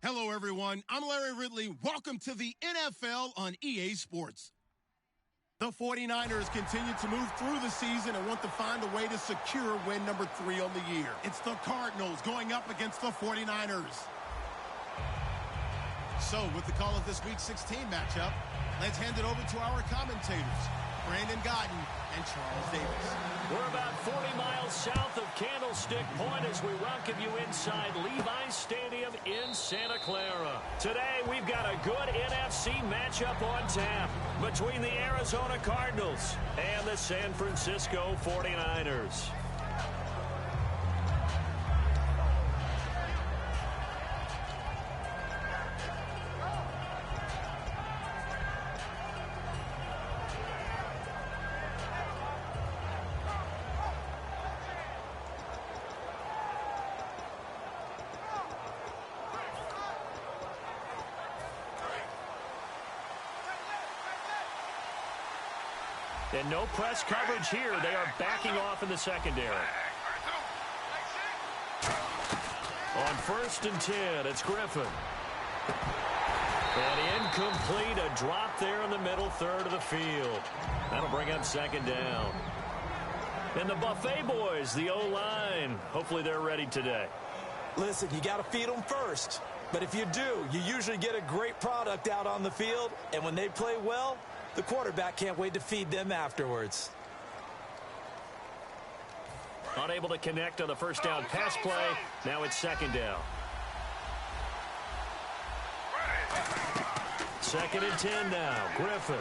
Hello, everyone. I'm Larry Ridley. Welcome to the NFL on EA Sports. The 49ers continue to move through the season and want to find a way to secure win number 3 on the year. It's the Cardinals going up against the 49ers. So, with the call of this Week 16 matchup, let's hand it over to our commentators, Brandon Godden and Charles Davis. We're about 40 miles south of Candlestick Point as we welcome you inside Levi's Stadium in Santa Clara. Today, we've got a good NFC matchup on tap between the Arizona Cardinals and the San Francisco 49ers. And no press coverage here. They are backing off in the secondary. On 1st and 10, it's Griffin. And incomplete, a drop there in the middle third of the field. That'll bring up 2nd down. And the Buffet boys, the O-line, hopefully they're ready today. Listen, you got to feed them first. But if you do, you usually get a great product out on the field. And when they play well, the quarterback can't wait to feed them afterwards. Unable to connect on the first down pass play. Now it's 2nd down. 2nd and 10 now. Griffin.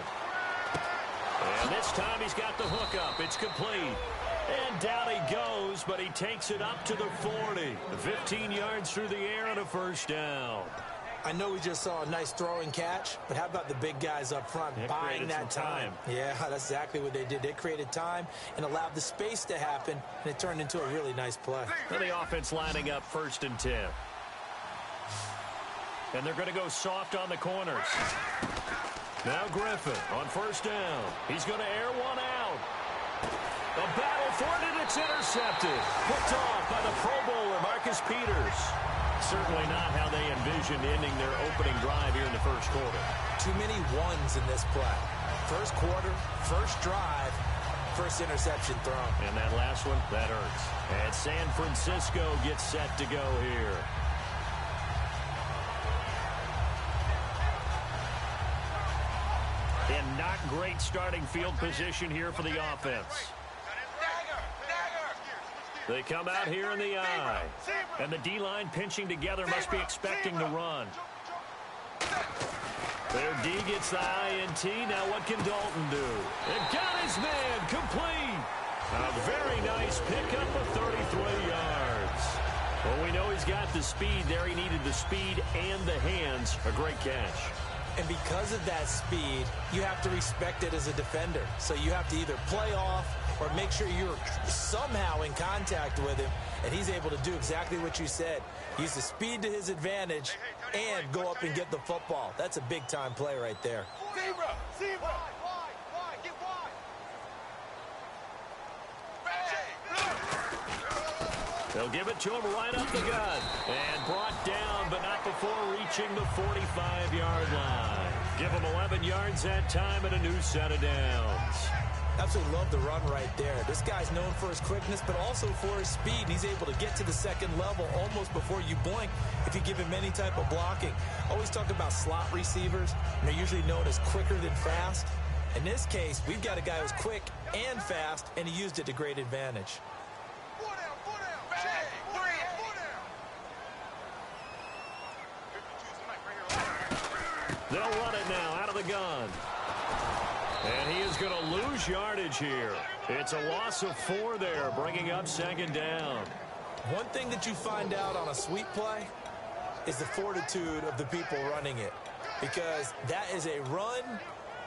And this time he's got the hook up. It's complete. And down he goes, but he takes it up to the 40. 15 yards through the air and a 1st down. I know we just saw a nice throwing catch, but how about the big guys up front buying that time? Yeah, that's exactly what they did. They created time and allowed the space to happen, and it turned into a really nice play. And the offense lining up 1st and 10. And they're going to go soft on the corners. Now Griffin on 1st down. He's going to air one out. The battle for it, and it's intercepted. Picked off by the Pro Bowler, Marcus Peters. Certainly not how they envisioned ending their opening drive here in the 1st quarter. Too many ones in this play. 1st quarter, 1st drive, 1st interception thrown. And that last one, that hurts. And San Francisco gets set to go here. And not great starting field position here for the offense. They come out here in the I. And the D-line pinching together must be expecting the run. Their D gets the INT. Now what can Dalton do? And got his man complete. A very nice pickup of 33 yards. Well, we know he's got the speed there. He needed the speed and the hands. A great catch. And because of that speed, you have to respect it as a defender. So you have to either play off or make sure you're somehow in contact with him, and he's able to do exactly what you said. Use the speed to his advantage and go up and get the football. That's a big-time play right there. Zebra! Wide, get wide! They'll give it to him right up the gut. And brought down, but not before reaching the 45-yard line. Give him 11 yards that time and a new set of downs. Absolutely love the run right there. This guy's known for his quickness, but also for his speed. He's able to get to the 2nd level almost before you blink if you give him any type of blocking. Always talk about slot receivers, and they're usually known as quicker than fast. In this case, we've got a guy who's quick and fast, and he used it to great advantage. They'll run it now out of the gun. And he is going to lose yardage here. It's a loss of 4 there, bringing up 2nd down. One thing that you find out on a sweep play is the fortitude of the people running it. Because that is a run,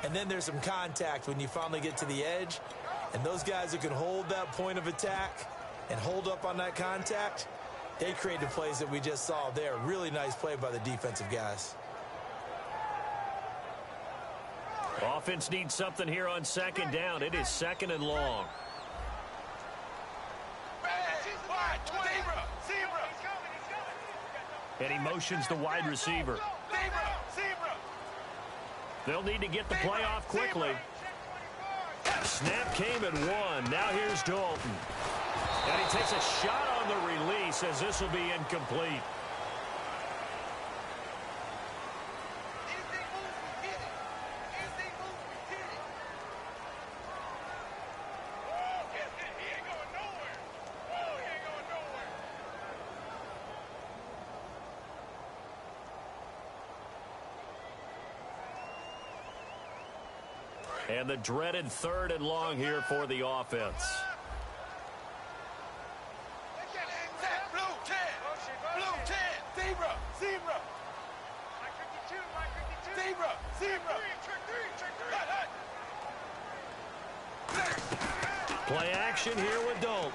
and then there's some contact when you finally get to the edge. And those guys who can hold that point of attack and hold up on that contact, they create the plays that we just saw there. Really nice play by the defensive guys. Offense needs something here on 2nd down. It is 2nd and long. And he motions the wide receiver. They'll need to get the play off quickly. Snap came at 1. Now here's Dalton. And he takes a shot on the release as this will be incomplete. And the dreaded 3rd and long here for the offense. Play action here with Dalton.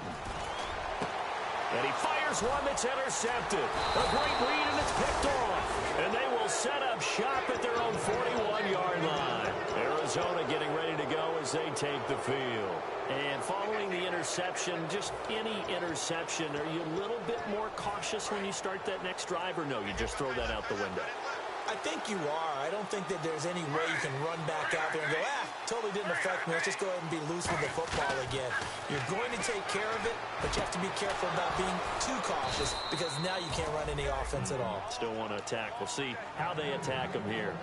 And he fires one that's intercepted. A great read, and it's picked off. And they will set up shop at their own 41-yard line. Arizona getting ready to go as they take the field. And following the interception, just any interception, are you a little bit more cautious when you start that next drive, or no, you just throw that out the window? I think you are. I don't think that there's any way you can run back out there and go, totally didn't affect me. Let's just go ahead and be loose with the football again. You're going to take care of it, but you have to be careful about being too cautious because now you can't run any offense at all. Still want to attack. We'll see how they attack them here.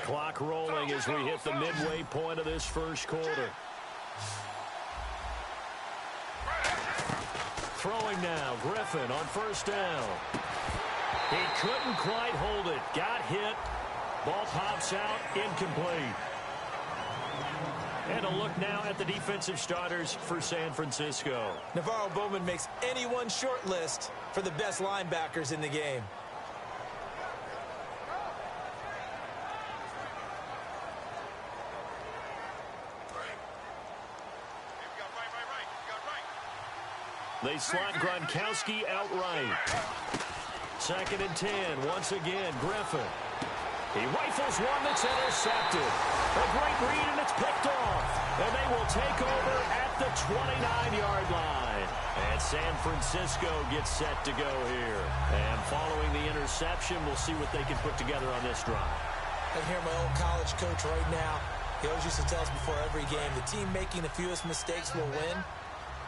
Clock rolling as we hit the midway point of this first quarter. Throwing now, Griffin on first down. He couldn't quite hold it. Got hit. Ball pops out, incomplete. And a look now at the defensive starters for San Francisco. Navarro Bowman makes anyone's short list for the best linebackers in the game. They slot Gronkowski outright. 2nd and 10. Once again, Griffin. He rifles one that's intercepted. A great read, and it's picked off. And they will take over at the 29-yard line. And San Francisco gets set to go here. And following the interception, we'll see what they can put together on this drive. I can hear my old college coach right now. He always used to tell us before every game, the team making the fewest mistakes will win.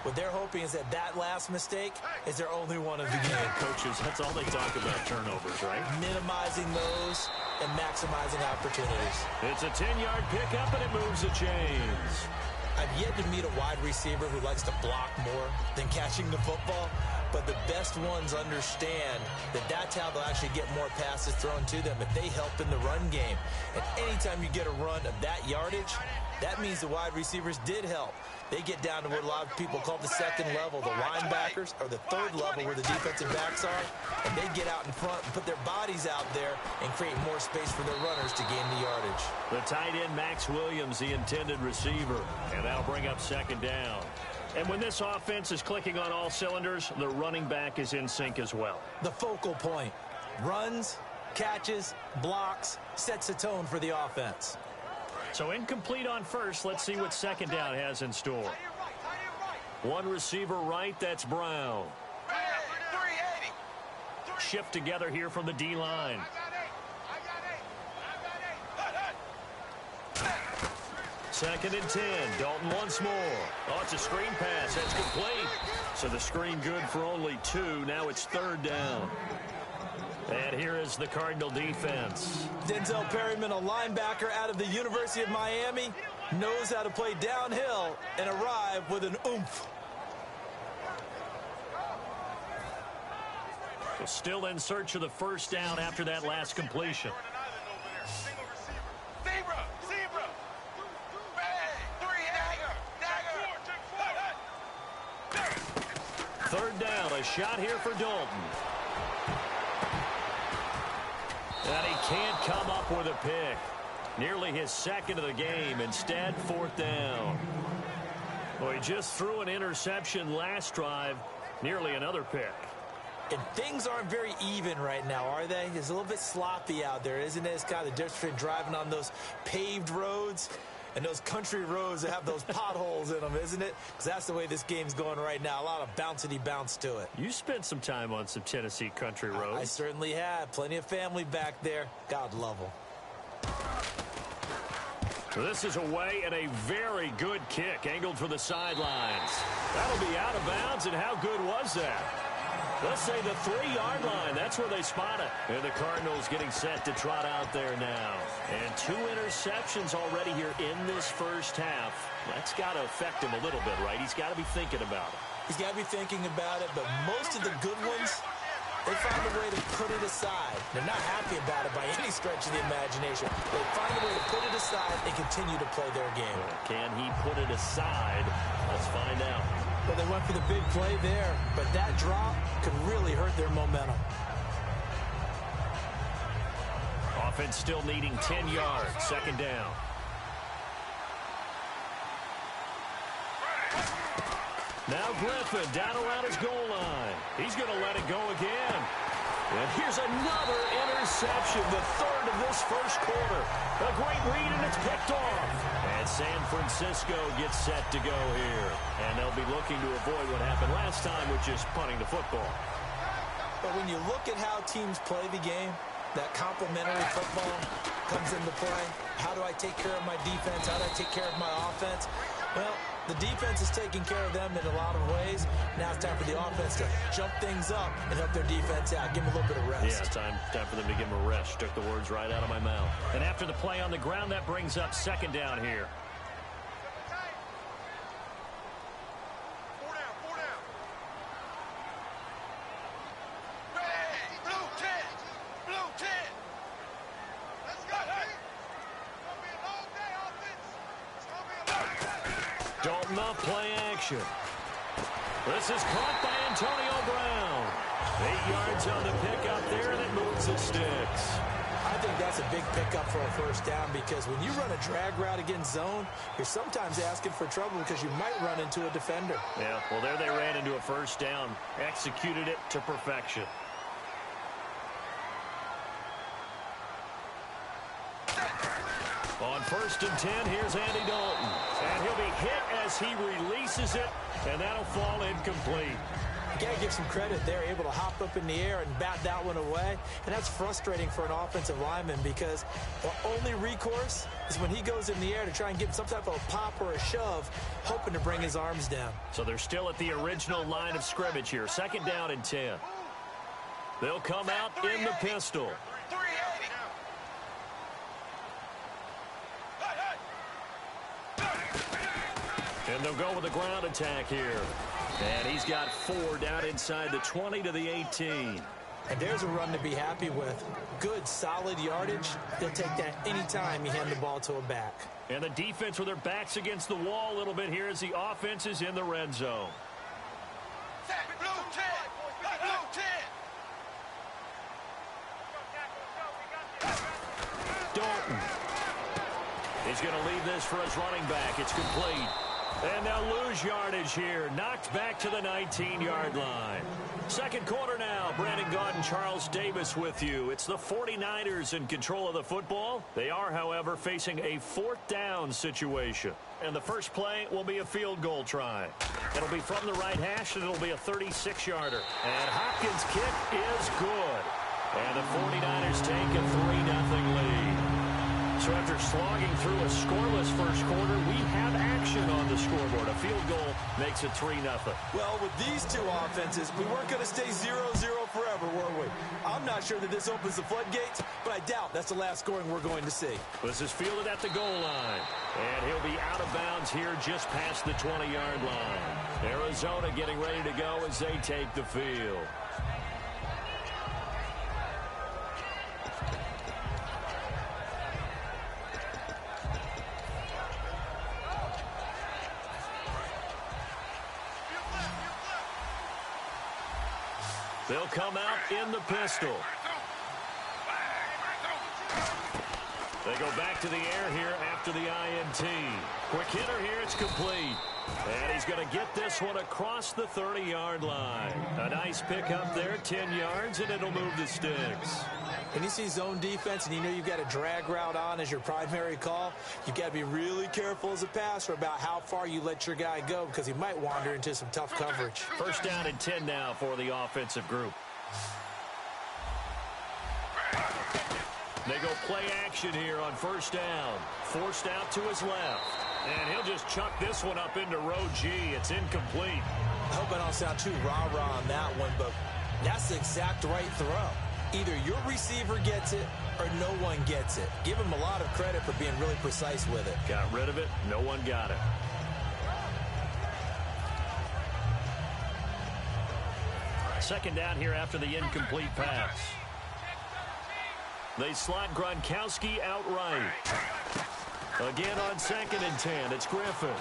What they're hoping is that last mistake is their only one of the game. Coaches, that's all they talk about, turnovers, right? Minimizing those and maximizing opportunities. It's a 10-yard pickup, and it moves the chains. I've yet to meet a wide receiver who likes to block more than catching the football, but the best ones understand that that's how they'll actually get more passes thrown to them if they help in the run game. And anytime you get a run of that yardage, that means the wide receivers did help. They get down to what a lot of people call the 2nd level, the linebackers, or the 3rd level where the defensive backs are, and they get out in front and put their bodies out there and create more space for their runners to gain the yardage. The tight end, Max Williams, the intended receiver, and that'll bring up 2nd down. And when this offense is clicking on all cylinders, the running back is in sync as well. The focal point. Runs, catches, blocks, sets a tone for the offense. So incomplete on first. Let's see what 2nd down has in store. One receiver right, that's Brown. Shift together here from the D-line. Second and 10. Dalton once more. Oh, it's a screen pass. That's complete. So the screen good for only 2. Now it's 3rd down. And here is the Cardinal defense. Denzel Perryman, a linebacker out of the University of Miami, knows how to play downhill and arrive with an oomph. So still in search of the first down after that last completion. Third down, a shot here for Dalton. And he can't come up with a pick. Nearly his 2nd of the game. Instead, 4th down. Well, he just threw an interception last drive. Nearly another pick. And things aren't very even right now, are they? It's a little bit sloppy out there, isn't it? It's kind of the difference between driving on those paved roads and those country roads that have those potholes in them, isn't it? Because that's the way this game's going right now. A lot of bouncy bounce to it. You spent some time on some Tennessee country roads. I certainly have. Plenty of family back there. God love them. This is away and a very good kick angled for the sidelines. That'll be out of bounds, and how good was that? Let's say the 3-yard line. That's where they spot it. And the Cardinals getting set to trot out there now. And 2 interceptions already here in this first half. That's got to affect him a little bit, right? He's got to be thinking about it. He's got to be thinking about it, but most of the good ones, they find a way to put it aside. They're not happy about it by any stretch of the imagination. They find a way to put it aside and continue to play their game. Can he put it aside? Let's find out. Well, they went for the big play there, but that drop could really hurt their momentum. Offense still needing 10 yards. Second down. Now Griffin down around his goal line. He's going to let it go again. And here's another interception, the third of this first quarter. A great read, and it's picked off. And San Francisco gets set to go here. And they'll be looking to avoid what happened last time, which is punting the football. But when you look at how teams play the game, that complementary football comes into play. How do I take care of my defense? How do I take care of my offense? Well, the defense is taking care of them in a lot of ways. Now it's time for the offense to jump things up and help their defense out. Give them a little bit of rest. Yeah, time for them to give them a rest. Took the words right out of my mouth. And after the play on the ground, that brings up second down here. Dalton up, play action. This is caught by Antonio Brown. 8 yards on the pickup there, and it moves the sticks. I think that's a big pickup for a first down because when you run a drag route against zone, you're sometimes asking for trouble because you might run into a defender. Yeah, well, there they ran into a first down. Executed it to perfection. On 1st and 10, here's Andy Dalton. And he'll be hit as he releases it, and that'll fall incomplete. You got to give some credit. They're able to hop up in the air and bat that one away. And that's frustrating for an offensive lineman because the only recourse is when he goes in the air to try and get some type of a pop or a shove, hoping to bring his arms down. So they're still at the original line of scrimmage here. 2nd down and 10. They'll come out in the pistol. And they'll go with a ground attack here. And he's got 4 down inside the 20 to the 18. And there's a run to be happy with. Good, solid yardage. They'll take that anytime you hand the ball to a back. And the defense with their backs against the wall a little bit here as the offense is in the red zone. Dalton. He's going to leave this for his running back. It's complete. And they'll lose yardage here. Knocked back to the 19-yard line. Second quarter now. Brandon Gaudin, Charles Davis with you. It's the 49ers in control of the football. They are, however, facing a 4th down situation. And the first play will be a field goal try. It'll be from the right hash, and it'll be a 36-yarder. And Hopkins' kick is good. And the 49ers take a 3-0 lead. So after slogging through a scoreless first quarter, we have action on the scoreboard. A field goal makes it 3-0. Well, with these two offenses, we weren't going to stay 0-0 forever, were we? I'm not sure that this opens the floodgates, but I doubt that's the last scoring we're going to see. This is fielded at the goal line. And he'll be out of bounds here just past the 20-yard line. Arizona getting ready to go as they take the field. They'll come out in the pistol. They go back to the air here after the INT. Quick hitter here, it's complete. And he's going to get this one across the 30-yard line. A nice pickup there, 10 yards, and it'll move the sticks. When you see zone defense and you know you've got a drag route on as your primary call, you've got to be really careful as a passer about how far you let your guy go because he might wander into some tough coverage. First down and 10 now for the offensive group. They go play action here on first down. Forced out to his left. And he'll just chuck this one up into row G. It's incomplete. I hope I don't sound too rah-rah on that one, but that's the exact right throw. Either your receiver gets it or no one gets it. Give him a lot of credit for being really precise with it. Got rid of it. No one got it. Second down here after the incomplete pass. They slot Gronkowski outright. Again on 2nd and 10, it's Griffin.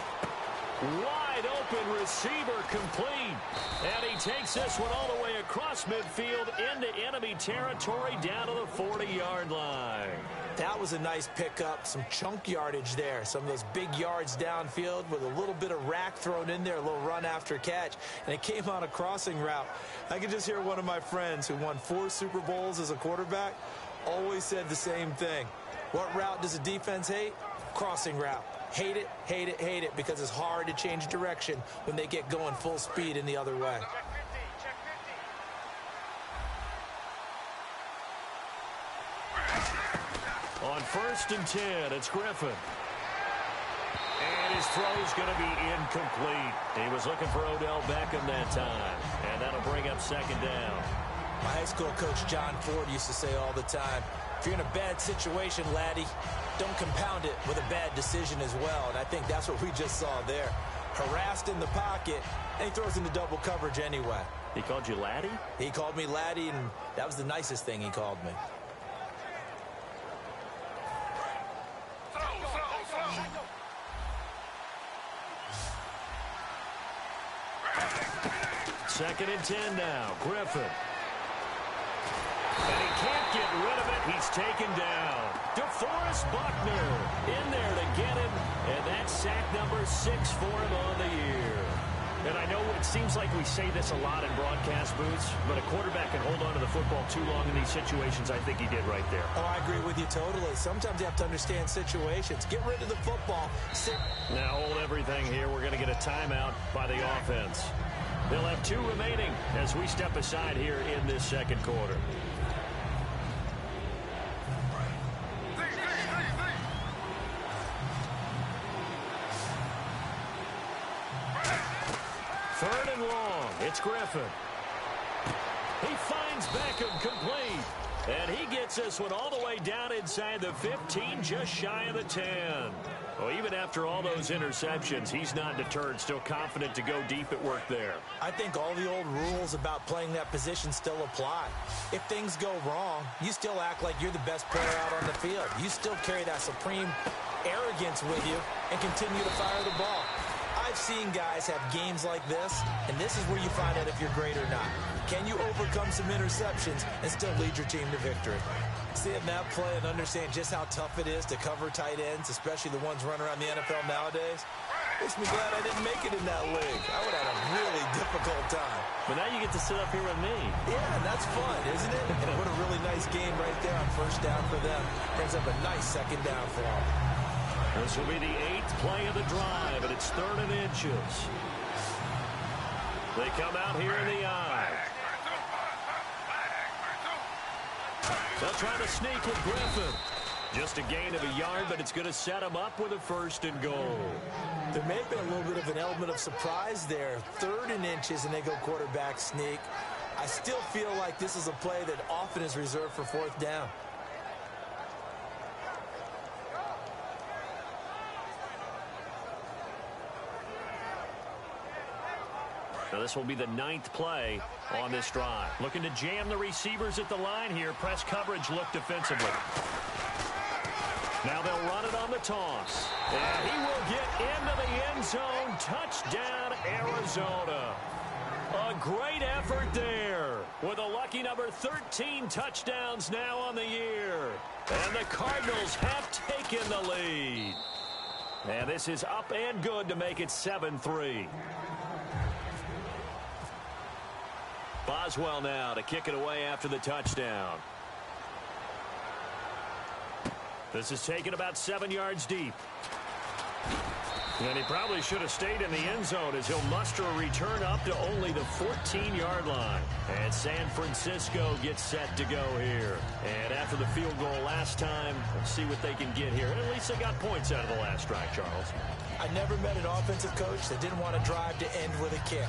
Wide open receiver complete. And he takes this one all the way across midfield into enemy territory down to the 40-yard line. That was a nice pickup, some chunk yardage there. Some of those big yards downfield with a little bit of rack thrown in there, a little run after catch. And it came on a crossing route. I could just hear one of my friends who won 4 Super Bowls as a quarterback always said the same thing. What route does a defense hate? Crossing route. Hate it, hate it, hate it, because it's hard to change direction when they get going full speed in the other way. On 1st and 10, it's Griffin. And his throw's going to be incomplete. He was looking for Odell Beckham that time. And that'll bring up 2nd down. My high school coach, John Ford, used to say all the time, if you're in a bad situation, laddie, don't compound it with a bad decision as well. And I think that's what we just saw there. Harassed in the pocket, and he throws into double coverage anyway. He called you laddie? He called me laddie, and that was the nicest thing he called me. Second and 10 now. Griffin. And he can't get rid of it. He's taken down. DeForest Buckner in there to get him. And that's sack number 6 for him on the year. And I know it seems like we say this a lot in broadcast booths, but a quarterback can hold on to the football too long in these situations. I think he did right there. Oh, I agree with you totally. Sometimes you have to understand situations. Get rid of the football. Now hold everything here. We're going to get a timeout by the offense. They'll have 2 remaining as we step aside here in this second quarter. Third and long. It's Griffin. He finds Beckham complete. And he gets this one all the way down inside the 15, just shy of the 10. Well, even after all those interceptions, he's not deterred, still confident to go deep at work there. I think all the old rules about playing that position still apply. If things go wrong, you still act like you're the best player out on the field. You still carry that supreme arrogance with you and continue to fire the ball. I've seen guys have games like this, and this is where you find out if you're great or not. Can you overcome some interceptions and still lead your team to victory? Seeing that play and understand just how tough it is to cover tight ends, especially the ones running around the NFL nowadays, makes me glad I didn't make it in that league. I would have had a really difficult time. But now you get to sit up here with me. Yeah, and that's fun, isn't it? And what a really nice game right there on first down for them. Brings up a nice second down for them. This will be the 8th play of the drive, and it's 3rd and inches. They come out here in the eye. They'll try to sneak with Griffin. Just a gain of a yard, but it's going to set him up with a 1st and goal. There may have been a little bit of an element of surprise there. 3rd and inches, and they go quarterback sneak. I still feel like this is a play that often is reserved for 4th down. Now this will be the 9th play on this drive. Looking to jam the receivers at the line here. Press coverage look defensively. Now they'll run it on the toss. And he will get into the end zone. Touchdown, Arizona. A great effort there with a lucky number 13 touchdowns now on the year. And the Cardinals have taken the lead. And this is up and good to make it 7-3. Boswell now to kick it away after the touchdown. This is taken about 7 yards deep. And he probably should have stayed in the end zone as he'll muster a return up to only the 14-yard line. And San Francisco gets set to go here. And after the field goal last time, let's see what they can get here. At least they got points out of the last drive, Charles. I never met an offensive coach that didn't want to drive to end with a kick.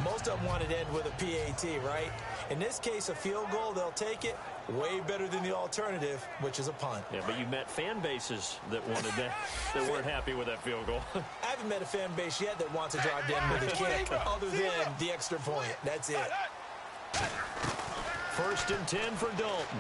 Most of them wanted to end with a PAT, right? In this case, a field goal, they'll take it. Way better than the alternative, which is a punt. Yeah, but you met fan bases that wanted that, that weren't happy with that field goal. I haven't met a fan base yet that wants to drive to end with a kick other than the extra point. That's it. 1st and 10 for Dalton.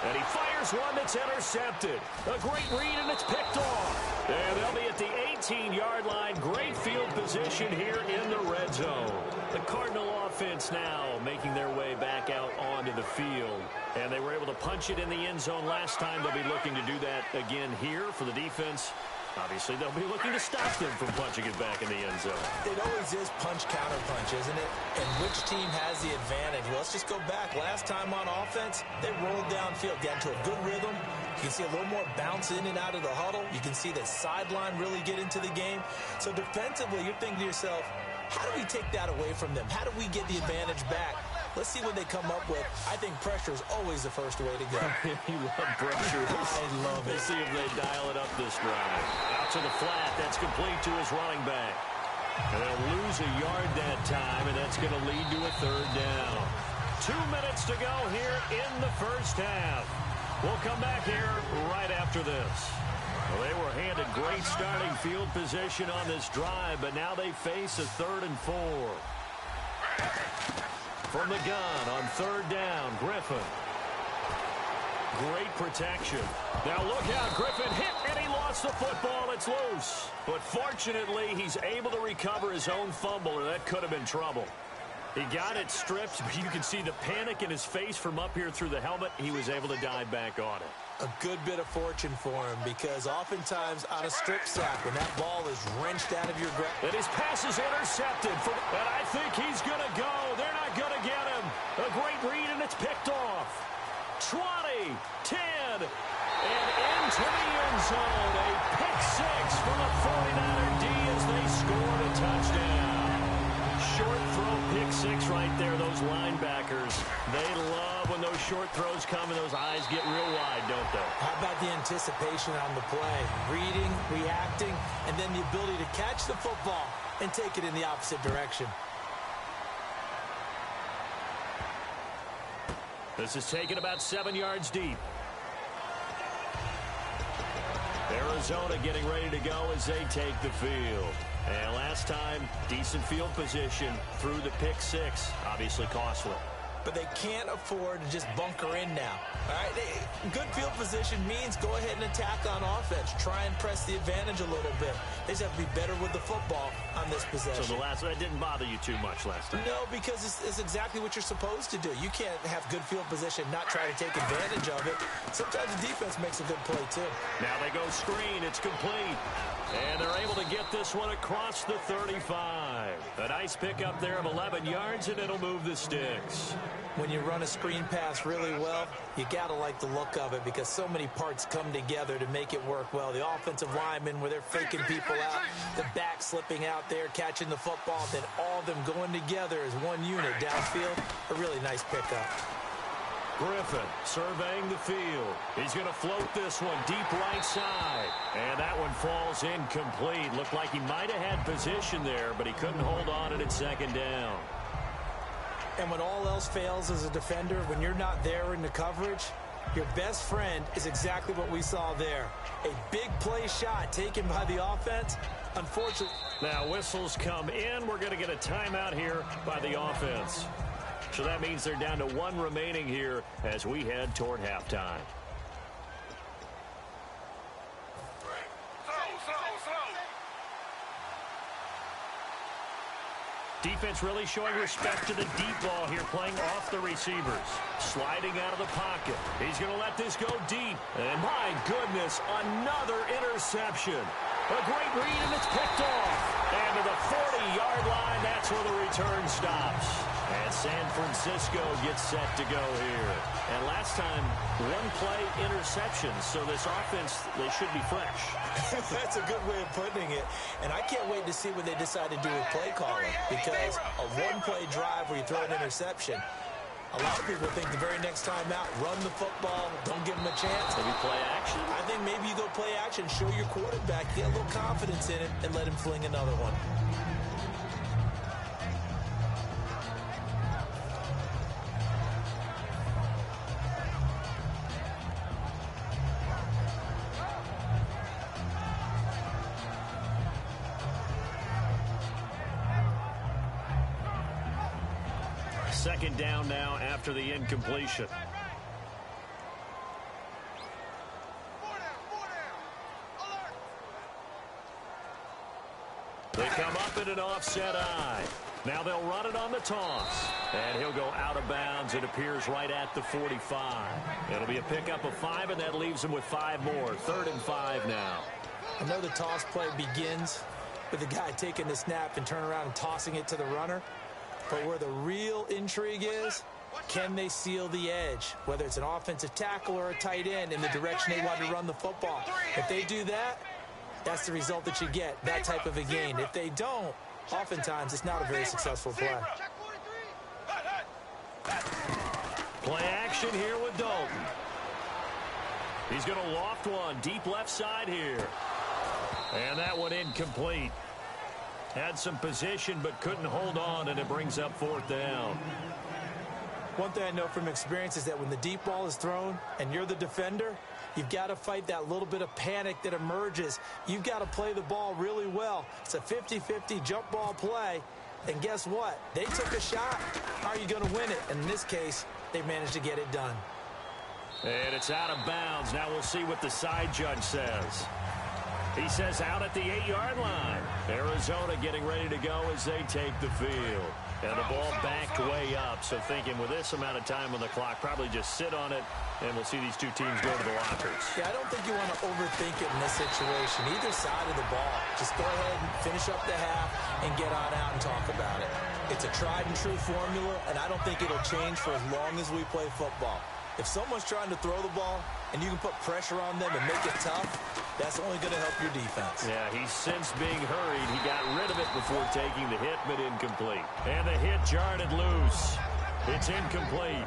And he fires one that's intercepted. A great read, and it's picked off. And they'll be at the 18-yard line. Great field position here in the red zone. The Cardinal offense now making their way back out onto the field. And they were able to punch it in the end zone last time. They'll be looking to do that again here for the defense. Obviously, they'll be looking to stop them from punching it back in the end zone. It always is punch-counter-punch, isn't it? And which team has the advantage? Well, let's just go back. Last time on offense, they rolled downfield, got into a good rhythm. You can see a little more bounce in and out of the huddle. You can see the sideline really get into the game. So defensively, you're thinking to yourself, how do we take that away from them? How do we get the advantage back? Let's see what they come up with. I think pressure is always the first way to go. You love pressure. I love it. We'll see if they dial it up this drive. Out to the flat. That's complete to his running back. And they'll lose a yard that time, and that's going to lead to a 3rd down. 2 minutes to go here in the first half. We'll come back here right after this. Well, they were handed great starting field position on this drive, but now they face a 3rd and 4. From the gun on 3rd down, Griffin. Great protection. Now look out, Griffin hit, and he lost the football. It's loose. But fortunately, he's able to recover his own fumble, or that could have been trouble. He got it stripped, but you can see the panic in his face from up here through the helmet. He was able to dive back on it. A good bit of fortune for him, because oftentimes on a strip sack, when that ball is wrenched out of your grasp. And his pass is intercepted. And I think he's going to go. They're not going to get him. A great read, and it's picked off. 20, 10, and into the end zone. A pick six for the 49er D as they scored a touchdown. Short throw pick six right there. Those linebackers, they love when those short throws come and those eyes get real wide, don't they? How about the anticipation on the play? Reading, reacting, and then the ability to catch the football and take it in the opposite direction. This is taken about 7 yards deep. Arizona getting ready to go as they take the field. And last time, decent field position through the pick six. Obviously costly. But they can't afford to just bunker in now. All right, good field position means go ahead and attack on offense. Try and press the advantage a little bit. They just have to be better with the football on this possession. So that didn't bother you too much last time? No, because it's exactly what you're supposed to do. You can't have good field position, not try to take advantage of it. Sometimes the defense makes a good play, too. Now they go screen. It's complete. And they're able to get this one across the 35. A nice pickup there of 11 yards, and it'll move the sticks. When you run a screen pass really well, you got to like the look of it because so many parts come together to make it work well. The offensive linemen where they're faking people out, the back slipping out there, catching the football, then all of them going together as one unit downfield. A really nice pickup. Griffin surveying the field. He's going to float this one deep right side. And that one falls incomplete. Looked like he might have had position there, but he couldn't hold on at 2nd down. And when all else fails as a defender, when you're not there in the coverage, your best friend is exactly what we saw there. A big play shot taken by the offense. Unfortunately. Now whistles come in. We're going to get a timeout here by the offense. So that means they're down to 1 remaining here as we head toward halftime. Defense really showing respect to the deep ball here, playing off the receivers. Sliding out of the pocket. He's going to let this go deep. And my goodness, another interception. A great read, and it's picked off. And to the 40-yard line, that's where the return stops. And San Francisco gets set to go here. And last time, one-play interception. So this offense, they should be fresh. That's a good way of putting it. And I can't wait to see what they decide to do with play calling. Because a one-play drive where you throw an interception, a lot of people think the very next time out, run the football, don't give them a chance. Maybe play action? I think maybe you go play action, show your quarterback, get a little confidence in it, and let him fling another one. Second down now after the incompletion. They come up in an offset eye. Now they'll run it on the toss. And he'll go out of bounds. It appears right at the 45. It'll be a pickup of 5, and that leaves him with 5 more. 3rd and 5 now. I know the toss play begins with the guy taking the snap and turning around and tossing it to the runner. But where the real intrigue is, can they seal the edge? Whether it's an offensive tackle or a tight end in the direction they want to run the football. If they do that, that's the result that you get, that type of a gain. If they don't, oftentimes it's not a very successful play. Play action here with Dalton. He's going to loft one deep left side here. And that one incomplete. Had some position but couldn't hold on, and it brings up 4th down. One thing I know from experience is that when the deep ball is thrown and you're the defender, you've got to fight that little bit of panic that emerges. You've got to play the ball really well. It's a 50-50 jump ball play. And guess what? They took a shot. How are you going to win it? And in this case, they managed to get it done. And it's out of bounds. Now we'll see what the side judge says. He says out at the 8-yard line. Arizona getting ready to go as they take the field. And the ball backed way up. So thinking with this amount of time on the clock, probably just sit on it, and we'll see these two teams go to the lockers. Yeah, I don't think you want to overthink it in this situation. Either side of the ball. Just go ahead and finish up the half and get on out and talk about it. It's a tried-and-true formula, and I don't think it'll change for as long as we play football. If someone's trying to throw the ball and you can put pressure on them and make it tough, that's only going to help your defense. Yeah, he's since being hurried. He got rid of it before taking the hit, but incomplete. And the hit jarred it loose. It's incomplete.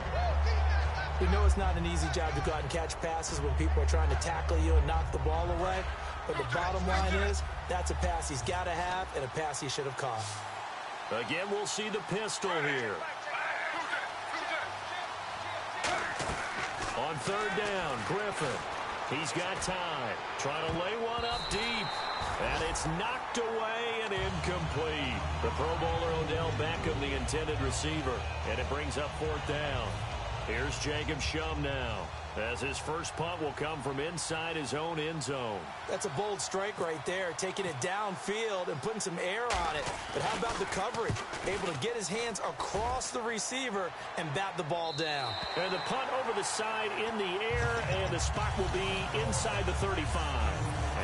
We know it's not an easy job to go out and catch passes when people are trying to tackle you and knock the ball away. But the bottom line is that's a pass he's got to have and a pass he should have caught. Again, we'll see the pistol here. On 3rd down, Griffin. He's got time. Trying to lay one up deep. And it's knocked away and incomplete. The Pro Bowler Odell Beckham, the intended receiver. And it brings up 4th down. Here's Jacob Shum now, as his first punt will come from inside his own end zone. That's a bold strike right there, taking it downfield and putting some air on it. But how about the coverage? Able to get his hands across the receiver and bat the ball down. And the punt over the side in the air, and the spot will be inside the 35.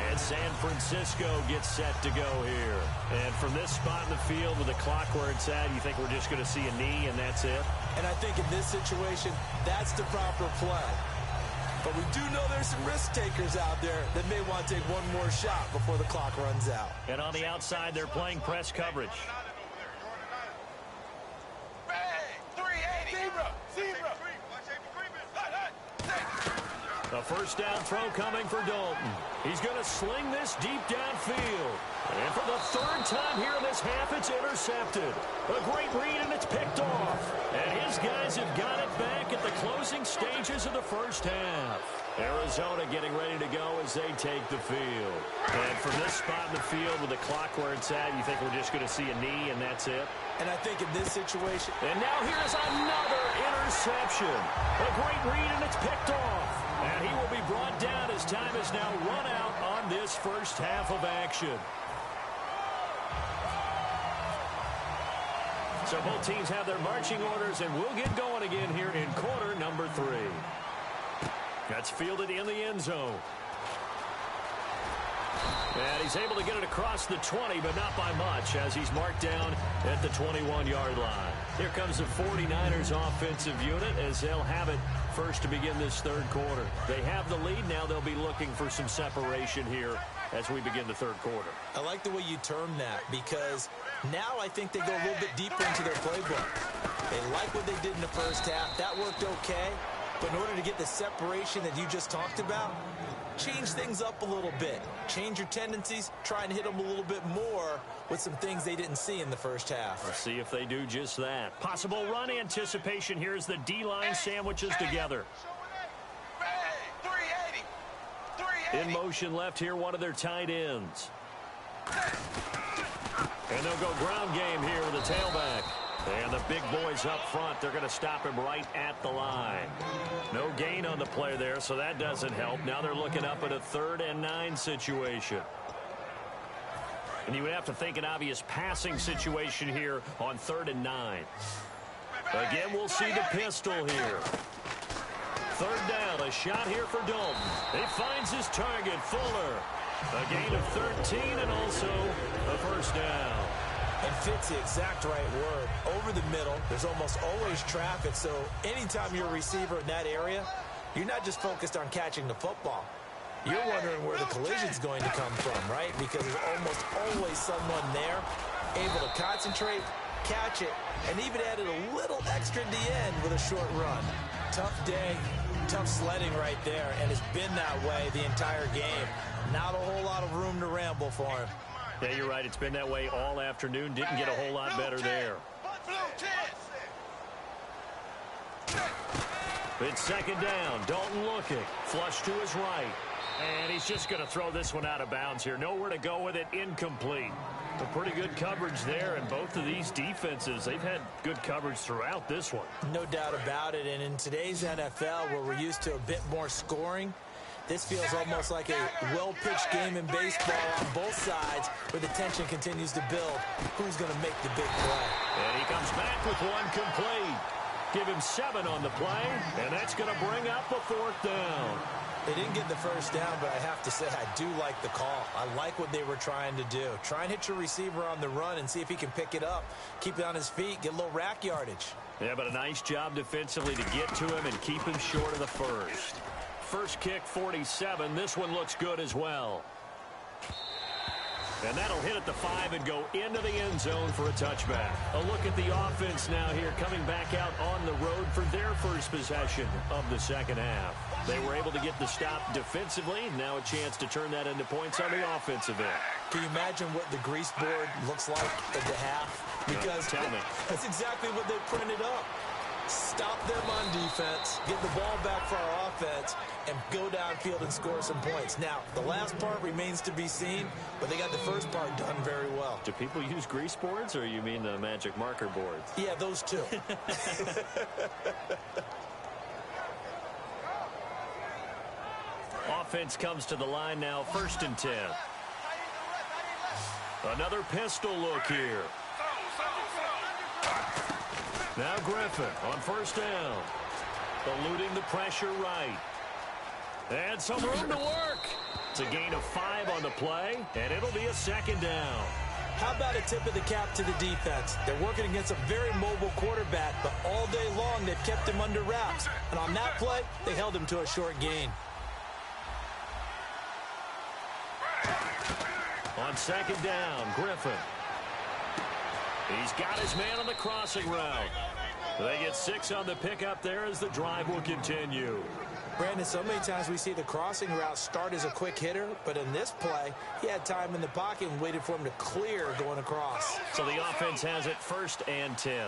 And San Francisco gets set to go here. And from this spot in the field with the clock where it's at, you think we're just going to see a knee and that's it? And I think in this situation, that's the proper play. But we do know there's some risk takers out there that may want to take one more shot before the clock runs out. And on the outside, they're playing press coverage. A first down throw coming for Dalton. He's going to sling this deep downfield. And for the 3rd time here in this half, it's intercepted. A great read, and it's picked off. And his guys have got it back at the closing stages of the first half. Arizona getting ready to go as they take the field. And from this spot in the field with the clock where it's at, you think we're just going to see a knee and that's it? And I think in this situation... And now here's another interception. A great read, and it's picked off. And he will be brought down as time is now run out on this first half of action. So both teams have their marching orders, and we'll get going again here in quarter number 3. That's fielded in the end zone. And he's able to get it across the 20, but not by much, as he's marked down at the 21-yard line. Here comes the 49ers offensive unit as they'll have it first to begin this third quarter. They have the lead. Now they'll be looking for some separation here as we begin the third quarter. I like the way you term that, because now I think they go a little bit deeper into their playbook. They like what they did in the first half. That worked okay. But in order to get the separation that you just talked about, change things up a little bit. Change your tendencies. Try and hit them a little bit more with some things they didn't see in the first half. Let's see if they do just that. Possible run anticipation here as the D-line sandwiches together. In motion left here, one of their tight ends. And they'll go ground game here with a tailback. And the big boys up front, they're going to stop him right at the line. No gain on the play there, so that doesn't help. Now they're looking up at a 3rd and 9 situation. And you would have to think an obvious passing situation here on 3rd and 9. Again, we'll see the pistol here. 3rd down, a shot here for Dalton. He finds his target, Fuller. A gain of 13 and also a first down. And fits the exact right word. Over the middle, there's almost always traffic, so anytime you're a receiver in that area, you're not just focused on catching the football. You're wondering where the collision's going to come from, right? Because there's almost always someone there able to concentrate, catch it, and even added a little extra at the end with a short run. Tough day, tough sledding right there, and it's been that way the entire game. Not a whole lot of room to ramble for him. Yeah, you're right. It's been that way all afternoon. Didn't get a whole lot better there. It's 2nd down. Dalton looking. Flush to his right. And he's just going to throw this one out of bounds here. Nowhere to go with it. Incomplete. A pretty good coverage there. And both of these defenses, they've had good coverage throughout this one. No doubt about it. And in today's NFL, where we're used to a bit more scoring, this feels almost like a well-pitched game in baseball on both sides where the tension continues to build. Who's going to make the big play? And he comes back with one complete. Give him 7 on the play, and that's going to bring up a 4th down. They didn't get the first down, but I have to say I do like the call. I like what they were trying to do. Try and hit your receiver on the run and see if he can pick it up. Keep it on his feet, get a little rack yardage. Yeah, but a nice job defensively to get to him and keep him short of the first. First kick, 47. This one looks good as well. And that'll hit at the 5 and go into the end zone for a touchback. A look at the offense now here, coming back out on the road for their first possession of the second half. They were able to get the stop defensively. Now a chance to turn that into points on the offensive end. Can you imagine what the grease board looks like at the half? Because tell me. That's exactly what they printed up. Stop them on defense, get the ball back for our offense, and go downfield and score some points. Now, the last part remains to be seen, but they got the first part done very well. Do people use grease boards, or you mean the magic marker boards? Yeah, those two. Offense comes to the line now, 1st and 10. Another pistol look here. Now Griffin on 1st down. Eluding the pressure right. And some room to work. It's a gain of 5 on the play, and it'll be a 2nd down. How about a tip of the cap to the defense? They're working against a very mobile quarterback, but all day long they've kept him under wraps. And on that play, they held him to a short gain. On 2nd down, Griffin. He's got his man on the crossing route. They get 6 on the pickup there as the drive will continue. Brandon, so many times we see the crossing route start as a quick hitter, but in this play, he had time in the pocket and waited for him to clear going across. So the offense has it 1st and 10.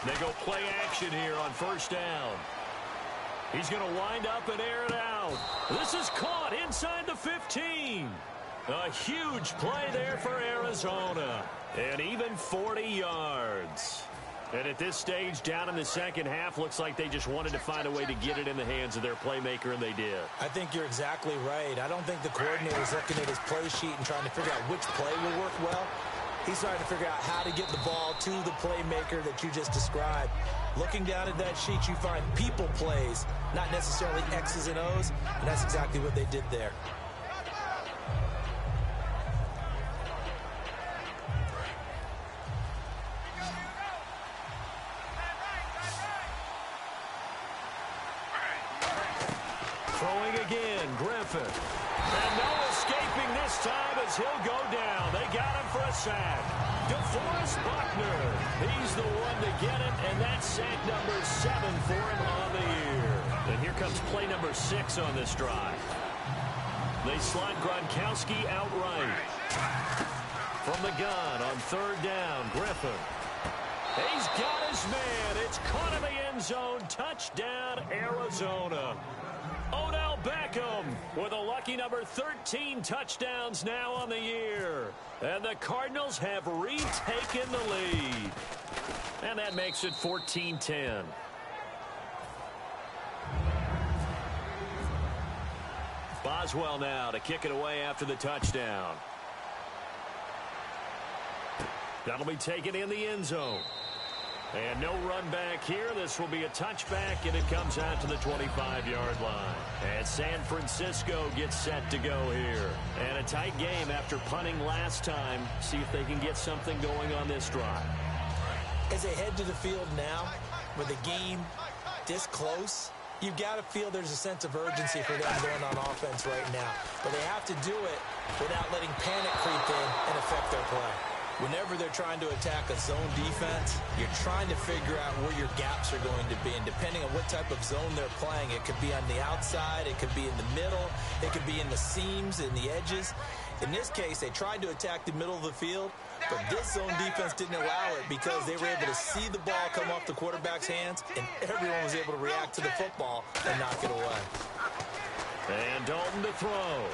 They go play action here on 1st down. He's going to wind up and air it out. This is caught inside the 15. A huge play there for Arizona. And even 40 yards. And at this stage, down in the second half, looks like they just wanted to find a way to get it in the hands of their playmaker, and they did. I think you're exactly right. I don't think the coordinator is looking at his play sheet and trying to figure out which play will work well. He's trying to figure out how to get the ball to the playmaker that you just described. Looking down at that sheet, you find people plays, not necessarily X's and O's, and that's exactly what they did there. Throwing again, Griffin. And no escaping this time as he'll go down. They got him for a sack. DeForest Buckner. He's the one to get it, and that's sack number 7 for him on the year. And here comes play number 6 on this drive. They slide Gronkowski outright. From the gun on 3rd down, Griffin. He's got his man. It's caught in the end zone. Touchdown, Arizona. Odell Beckham with a lucky number 13 touchdowns now on the year. And the Cardinals have retaken the lead. And that makes it 14-10. Boswell now to kick it away after the touchdown. That'll be taken in the end zone. And no run back here. This will be a touchback, and it comes out to the 25-yard line. And San Francisco gets set to go here. And a tight game after punting last time. See if they can get something going on this drive. As they head to the field now, with the game this close, you've got to feel there's a sense of urgency for them going on offense right now. But they have to do it without letting panic creep in and affect their play. Whenever they're trying to attack a zone defense, you're trying to figure out where your gaps are going to be. And depending on what type of zone they're playing, it could be on the outside, it could be in the middle, it could be in the seams and the edges. In this case, they tried to attack the middle of the field, but this zone defense didn't allow it because they were able to see the ball come off the quarterback's hands, and everyone was able to react to the football and knock it away. And Dalton to throw.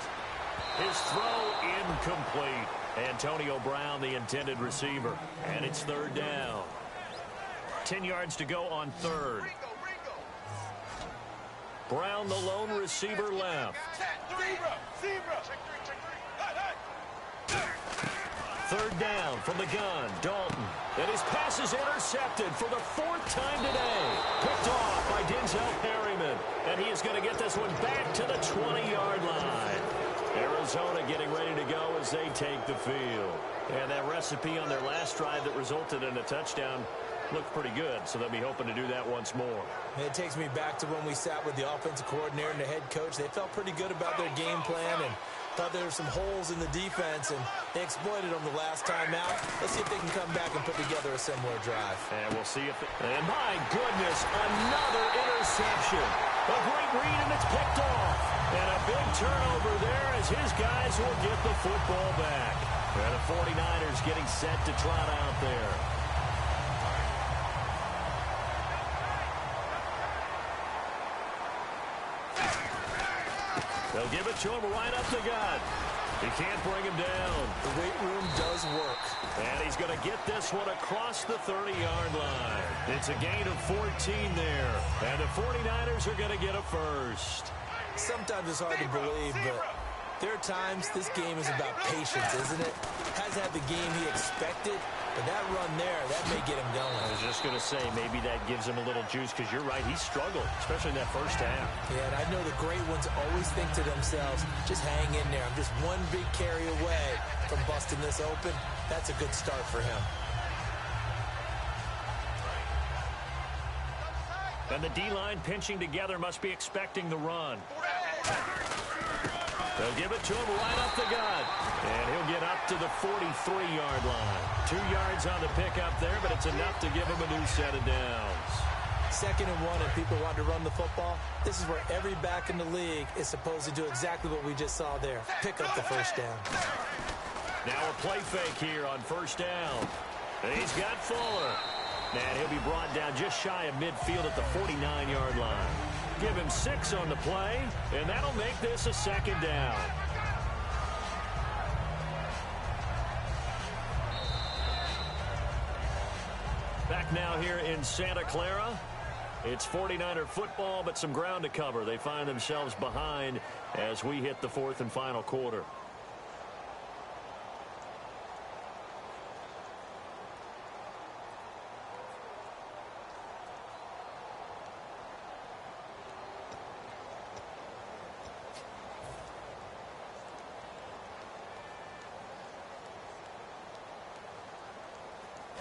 His throw incomplete. Antonio Brown, the intended receiver. And it's 3rd down. 10 yards to go on 3rd. Brown, the lone receiver, left. 3rd down from the gun. Dalton. And his pass is intercepted for the 4th time today. Picked off by Denzel Perryman. And he is going to get this one back to the 20-yard line. Arizona getting ready to go as they take the field. And that recipe on their last drive that resulted in a touchdown looked pretty good, so they'll be hoping to do that once more. And it takes me back to when we sat with the offensive coordinator and the head coach. They felt pretty good about their game plan and thought there were some holes in the defense, and they exploited them the last time out. Let's see if they can come back and put together a similar drive. And we'll see if and my goodness, another interception. A great read, and it's picked off. And a big turnover there as his guys will get the football back. And the 49ers getting set to trot out there. They'll give it to him right up the gut. He can't bring him down. The weight room does work. And he's going to get this one across the 30-yard line. It's a gain of 14 there. And the 49ers are going to get a first. Sometimes it's hard to believe, but there are times this game is about patience, isn't it? Hasn't had the game he expected, but that run there, that may get him going. I was just going to say, maybe that gives him a little juice, because you're right, he struggled, especially in that first half. Yeah, and I know the great ones always think to themselves, just hang in there. I'm just one big carry away from busting this open. That's a good start for him. And the D-line pinching together must be expecting the run. They'll give it to him right up the gut. And he'll get up to the 43-yard line. 2 yards on the pickup there, but it's enough to give him a new set of downs. 2nd and 1, and people want to run the football. This is where every back in the league is supposed to do exactly what we just saw there. Pick up the first down. Now a play fake here on 1st down. And he's got Fuller. And he'll be brought down just shy of midfield at the 49-yard line. Give him 6 on the play, and that'll make this a 2nd down. Back now here in Santa Clara. It's 49er football, but some ground to cover. They find themselves behind as we hit the 4th and final quarter.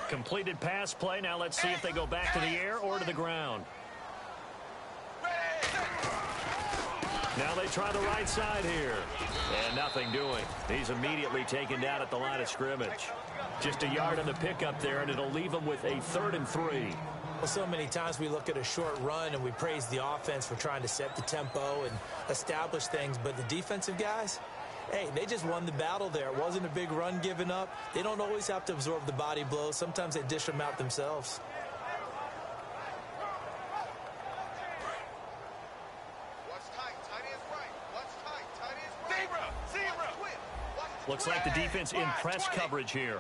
Completed pass play. Now let's see if they go back to the air or to the ground. Now they try the right side here. And nothing doing. He's immediately taken down at the line of scrimmage. Just a yard on the pickup there, and it'll leave him with a 3rd and 3. Well, so many times we look at a short run and we praise the offense for trying to set the tempo and establish things. But the defensive guys, hey, they just won the battle there. It wasn't a big run given up. They don't always have to absorb the body blows. Sometimes they dish them out themselves. Looks like the defense in press coverage here.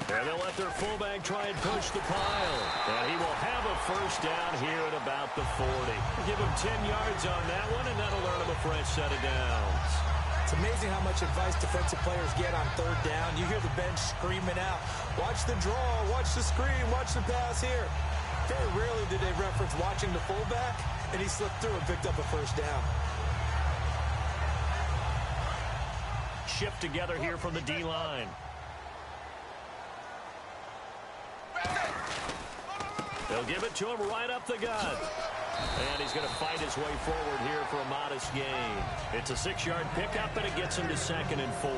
And they'll let their fullback try and push the pile. And he will have a first down here at about the 40. Give him 10 yards on that one, and that'll earn him a fresh set of downs. It's amazing how much advice defensive players get on 3rd down. You hear the bench screaming out, watch the draw, watch the screen, watch the pass here. Very rarely did they reference watching the fullback, and he slipped through and picked up a first down. Shift together here from the D-line. They'll give it to him right up the gut. And he's going to fight his way forward here for a modest gain. It's a 6-yard pickup, and it gets him to 2nd and 4.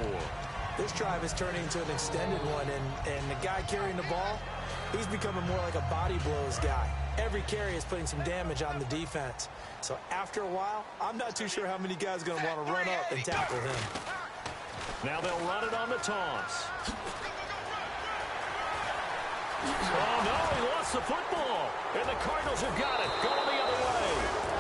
This drive is turning into an extended one, and the guy carrying the ball, he's becoming more like a body blows guy. Every carry is putting some damage on the defense. So after a while, I'm not too sure how many guys are going to want to run up and tackle him. Now they'll run it on the toss. Oh, no, he lost the football. And the Cardinals have got it. Going the other way.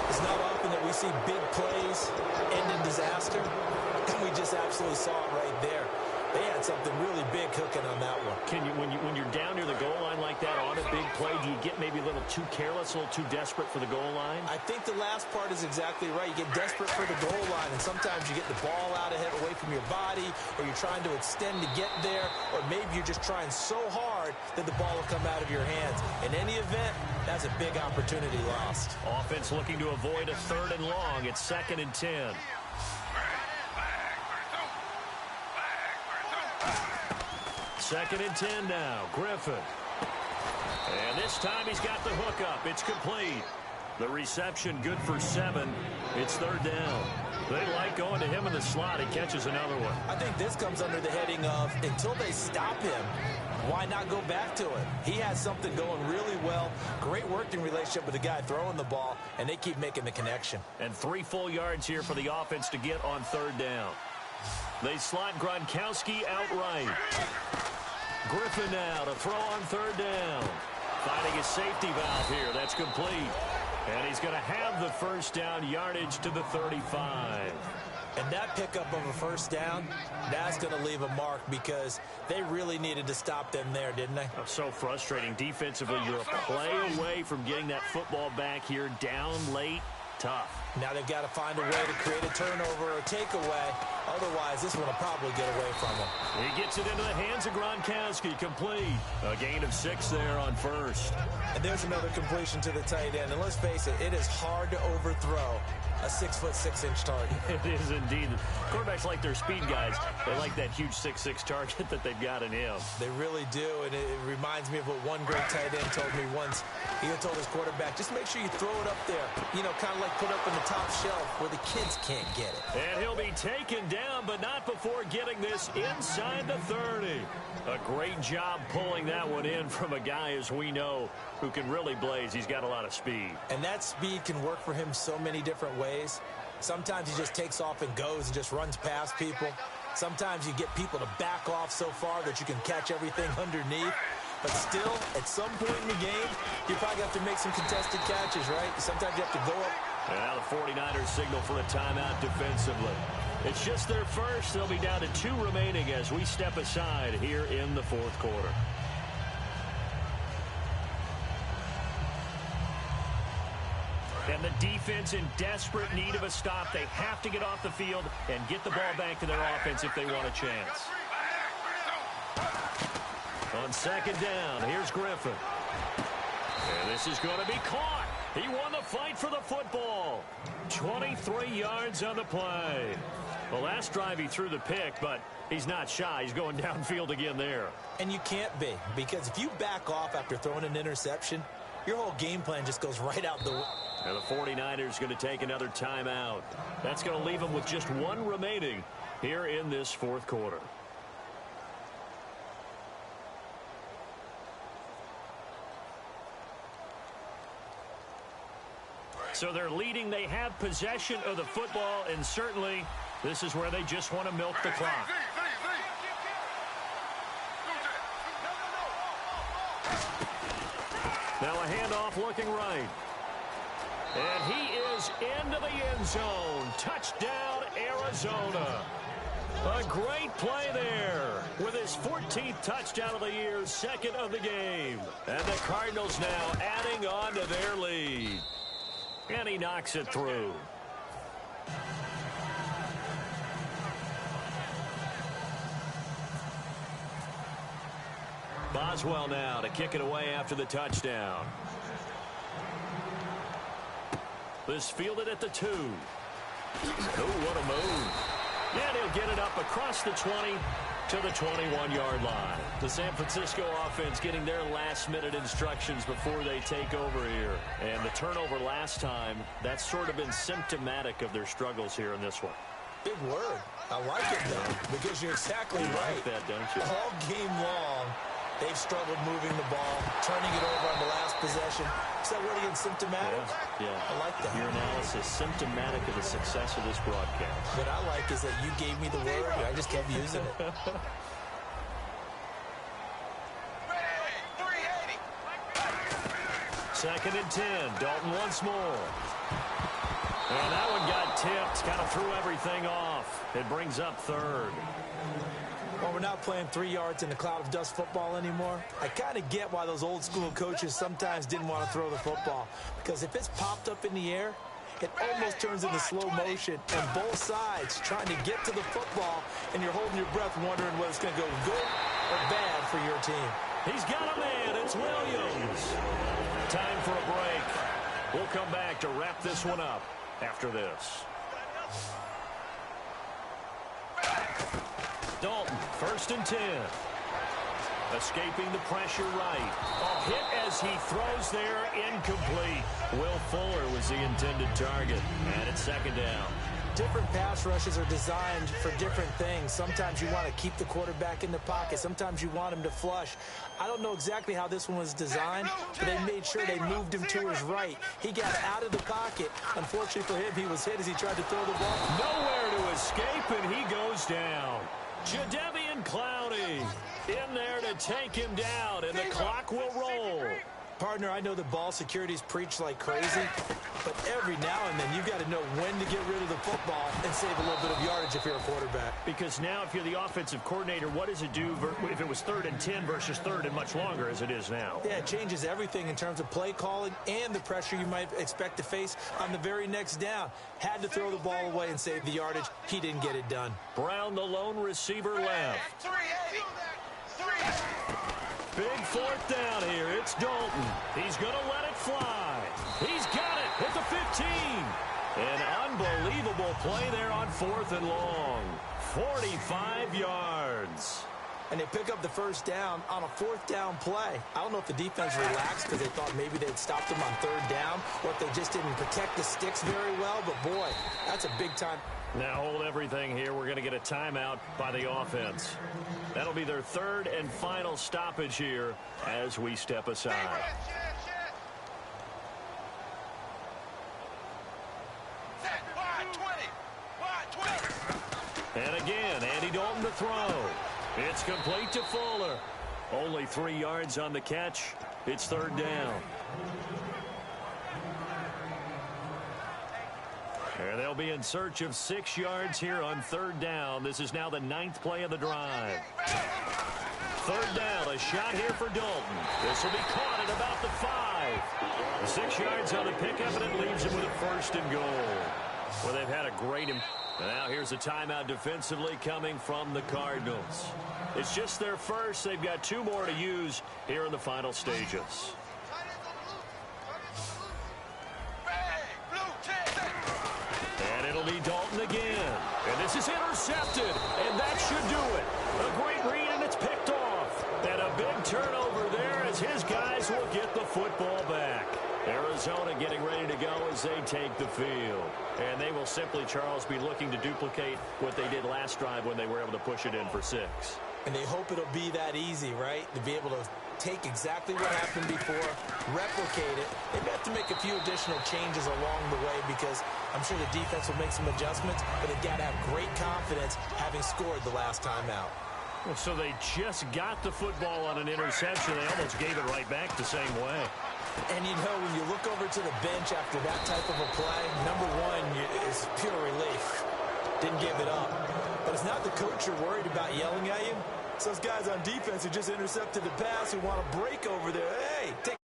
It's not often that we see big plays end in disaster. And we just absolutely saw it right there. They had something really big cooking on that one. Can you, when you're down near the goal line like that on a big play, do you get maybe a little too careless, a little too desperate for the goal line? I think the last part is exactly right. You get desperate for the goal line, and sometimes you get the ball out ahead, away from your body, or you're trying to extend to get there, or maybe you're just trying so hard that the ball will come out of your hands. In any event, that's a big opportunity lost. Offense looking to avoid a 3rd and long. It's 2nd and 10. Second and 10 now. Griffin. And this time he's got the hook up. It's complete. The reception good for 7. It's 3rd down. They like going to him in the slot. He catches another one. I think this comes under the heading of until they stop him, why not go back to it? He has something going really well. Great working relationship with the guy throwing the ball, and they keep making the connection. And 3 full yards here for the offense to get on 3rd down. They slot Gronkowski outright. Griffin now to throw on 3rd down. Finding his safety valve here. That's complete. And he's going to have the first down, yardage to the 35. And that pickup of a first down, that's going to leave a mark because they really needed to stop them there, didn't they? Oh, so frustrating. Defensively, you're a play away from getting that football back here. Down late, tough. Now they've got to find a way to create a turnover or a takeaway. Otherwise, this one will probably get away from them. He gets it into the hands of Gronkowski. Complete. A gain of 6 there on 1st. And there's another completion to the tight end. And let's face it, it is hard to overthrow a 6'6" target. It is indeed. Quarterbacks like their speed guys. They like that huge 6'6" target that they've got in him. They really do, and it reminds me of what one great tight end told me once. He had told his quarterback, just make sure you throw it up there. You know, kind of like put up in the top shelf where the kids can't get it. And he'll be taken down, but not before getting this inside the 30. A great job pulling that one in from a guy, as we know, who can really blaze. He's got a lot of speed. And that speed can work for him so many different ways. Sometimes he just takes off and goes and just runs past people. Sometimes you get people to back off so far that you can catch everything underneath. But still, at some point in the game, you probably have to make some contested catches, right? Sometimes you have to go up. And now the 49ers signal for a timeout defensively. It's just their first. They'll be down to 2 remaining as we step aside here in the 4th quarter. And the defense in desperate need of a stop. They have to get off the field and get the ball back to their offense if they want a chance. On 2nd down, here's Griffin. And this is going to be caught. He won the fight for the football. 23 yards on the play. The last drive he threw the pick, but he's not shy. He's going downfield again there. And you can't be, because if you back off after throwing an interception, your whole game plan just goes right out the window. And the 49ers going to take another timeout. That's going to leave them with just one remaining here in this fourth quarter. So they're leading. They have possession of the football, and certainly this is where they just want to milk the clock. Now a handoff looking right. And he is into the end zone. Touchdown, Arizona. A great play there with his 14th touchdown of the year, second of the game. And the Cardinals now adding on to their lead. And he knocks it through. Boswell now to kick it away after the touchdown. This fielded at the 2. Oh, what a move. And he'll get it up across the 20 to the 21-yard line. The San Francisco offense getting their last-minute instructions before they take over here. And the turnover last time, that's sort of been symptomatic of their struggles here in this one. Big word. I like it, though, because you're exactly right. You like that, don't you? All game long, they've struggled moving the ball, turning it over on the last possession. Is that word again, symptomatic? Yeah. I like that. Your analysis, symptomatic of the success of this broadcast. What I like is that you gave me the word, and I just kept using it. Second and 10. Dalton once more. And that one got tipped. Kind of threw everything off. It brings up third. Well, we're not playing 3 yards in the cloud of dust football anymore. I kind of get why those old school coaches sometimes didn't want to throw the football. Because if it's popped up in the air, it almost turns into slow motion. And both sides trying to get to the football, and you're holding your breath wondering whether it's going to go good or bad for your team. He's got a man. It's Williams. Time for a break. We'll come back to wrap this one up after this. Dalton, first and 10. Escaping the pressure right. A hit as he throws there, incomplete. Will Fuller was the intended target. And it's second down. Different pass rushes are designed for different things. Sometimes you want to keep the quarterback in the pocket. Sometimes you want him to flush. I don't know exactly how this one was designed, but they made sure they moved him to his right. He got out of the pocket. Unfortunately for him, he was hit as he tried to throw the ball. Nowhere to escape, and he goes down. Jadeveon Clowney in there to take him down, and the clock will roll. Partner, I know the ball security's preached like crazy, but every now and then you've got to know when to get rid of the football and save a little bit of yardage if you're a quarterback. Because now if you're the offensive coordinator, what does it do if it was 3rd and 10 versus 3rd and much longer as it is now? Yeah, it changes everything in terms of play calling and the pressure you might expect to face on the very next down. Had to throw the ball away and save the yardage. He didn't get it done. Brown, the lone receiver, left. 380. Big fourth down here. It's Dalton. He's going to let it fly. He's got it at the 15. An unbelievable play there on 4th and long. 45 yards. And they pick up the first down on a 4th down play. I don't know if the defense relaxed because they thought maybe they'd stopped them on 3rd down, or if they just didn't protect the sticks very well. But, boy, that's a big time. Now hold everything here. We're going to get a timeout by the offense. That'll be their 3rd and final stoppage here as we step aside. And again, Andy Dalton to throw. It's complete to Fuller. Only 3 yards on the catch. It's 3rd down. And they'll be in search of 6 yards here on 3rd down. This is now the 9th play of the drive. 3rd down, a shot here for Dalton. This will be caught at about the 5. 6 yards on the pickup, and it leaves him with a 1st and goal. Well, they've had a great... Now here's a timeout defensively coming from the Cardinals. It's just their first. They've got 2 more to use here in the final stages. is intercepted, and that should do it. A great read, and it's picked off. And a big turnover there as his guys will get the football back. Arizona getting ready to go as they take the field. And they will simply, Charles, be looking to duplicate what they did last drive when they were able to push it in for 6. And they hope it'll be that easy, right? To be able to take exactly what happened before, replicate it. They have to make a few additional changes along the way because I'm sure the defense will make some adjustments, but they've got to have great confidence having scored the last time out. Well, so they just got the football on an interception. They almost gave it right back the same way. And, you know, when you look over to the bench after that type of a play, number one is pure relief. Didn't give it up. But it's not the coach you're worried about yelling at you. It's those guys on defense who just intercepted the pass who want to break over there. Hey, take